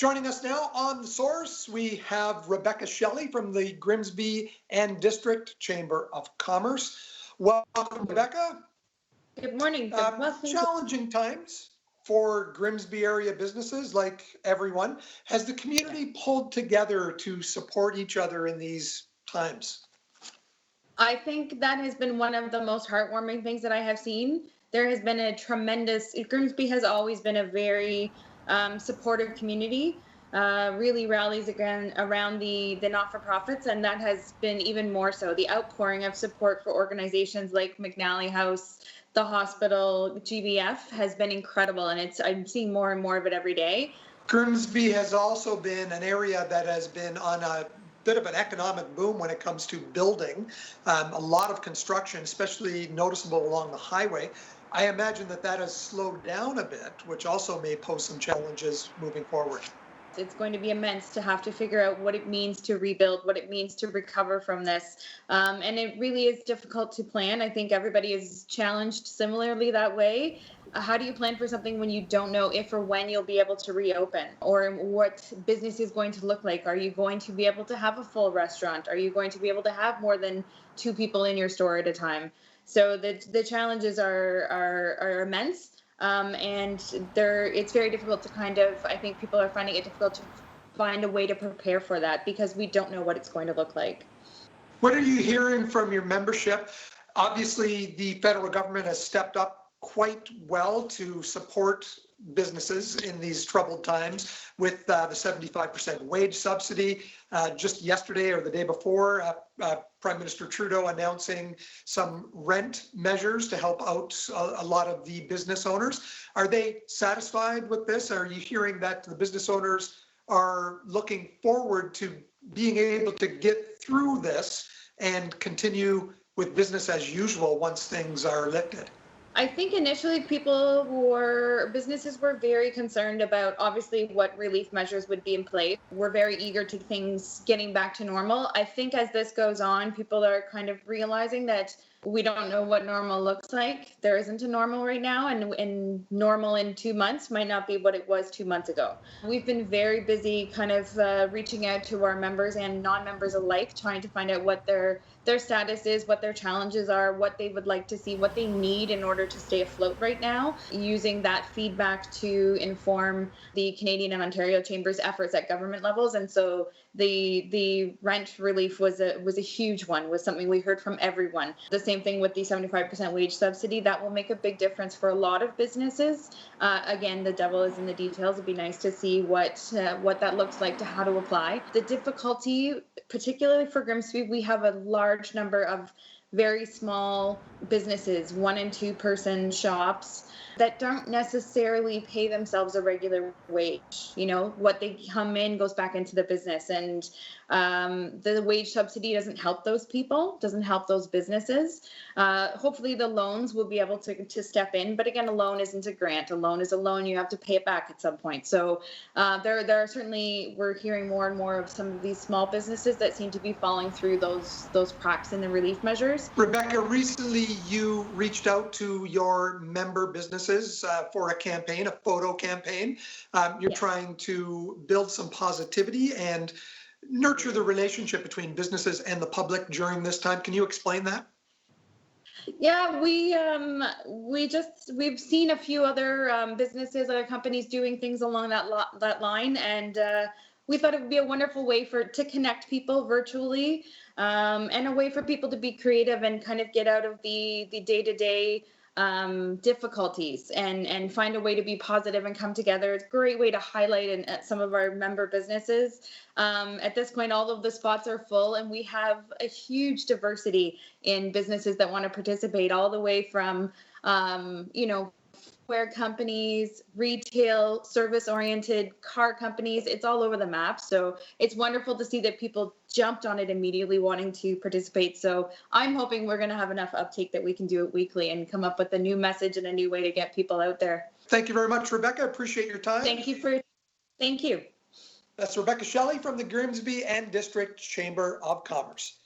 Joining us now on The Source, we have Rebecca Shelley from the Grimsby and District Chamber of Commerce. Welcome, Rebecca. Good morning. Well, challenging times for Grimsby area businesses like everyone. Has the community pulled together to support each other in these times? I think that has been one of the most heartwarming things that I have seen. There has been a tremendous, Grimsby has always been a very supportive community, really rallies again around the not-for-profits, and that has been even more so. The outpouring of support for organizations like McNally House, the hospital, GBF has been incredible, and I'm seeing more and more of it every day. Grimsby has also been an area that has been on a bit of an economic boom when it comes to building. A lot of construction, especially noticeable along the highway. I imagine that has slowed down a bit, which also may pose some challenges moving forward. It's going to be immense to have to figure out what it means to rebuild, what it means to recover from this. And it really is difficult to plan. I think everybody is challenged similarly that way. How do you plan for something when you don't know if or when you'll be able to reopen, or what business is going to look like? Are you going to be able to have a full restaurant? Are you going to be able to have more than 2 people in your store at a time? So the challenges are immense, and it's very difficult to I think people are finding it difficult to find a way to prepare for that because we don't know what it's going to look like. What are you hearing from your membership? Obviously, the federal government has stepped up quite well to support businesses in these troubled times with the 75% wage subsidy. Just yesterday or the day before, Prime Minister Trudeau announcing some rent measures to help out a lot of the business owners. Are they satisfied with this? Are you hearing that the business owners are looking forward to being able to get through this and continue with business as usual once things are lifted? I think initially businesses were very concerned about obviously what relief measures would be in place. We're very eager to things getting back to normal. I think as this goes on, people are kind of realizing that we don't know what normal looks like. There isn't a normal right now, and normal in 2 months might not be what it was 2 months ago. We've been very busy kind of reaching out to our members and non-members alike, trying to find out what their status is, what their challenges are, what they would like to see, what they need in order to stay afloat right now, using that feedback to inform the Canadian and Ontario Chambers' efforts at government levels. And so the rent relief was a huge one, was something we heard from everyone. The same thing with the 75% wage subsidy. That will make a big difference for a lot of businesses. Again, the devil is in the details. It'd be nice to see what that looks like, to how to apply. The difficulty, particularly for Grimsby, we have a large number of very small businesses, 1 and 2 person shops that don't necessarily pay themselves a regular wage. You know, what they come in goes back into the business, and the wage subsidy doesn't help those people, doesn't help those businesses. Hopefully the loans will be able to step in, but again, a loan isn't a grant. A loan is a loan. You have to pay it back at some point. So there are certainly, we're hearing more and more of some of these small businesses that seem to be falling through those cracks in the relief measures. Rebecca, recently you reached out to your member businesses for a campaign, a photo campaign. You're trying to build some positivity and nurture the relationship between businesses and the public during this time. Can you explain that? Yeah, we've seen a few other businesses, other companies doing things along that line, and we thought it would be a wonderful way to connect people virtually, and a way for people to be creative and kind of get out of the day-to-day difficulties and find a way to be positive and come together. It's a great way to highlight some of our member businesses. At this point, all of the spots are full, and we have a huge diversity in businesses that want to participate, all the way from footwear companies, retail, service-oriented car companies. It's all over the map. So it's wonderful to see that people jumped on it immediately wanting to participate. So I'm hoping we're going to have enough uptake that we can do it weekly and come up with a new message and a new way to get people out there. Thank you very much, Rebecca. Appreciate your time. Thank you. That's Rebecca Shelley from the Grimsby and District Chamber of Commerce.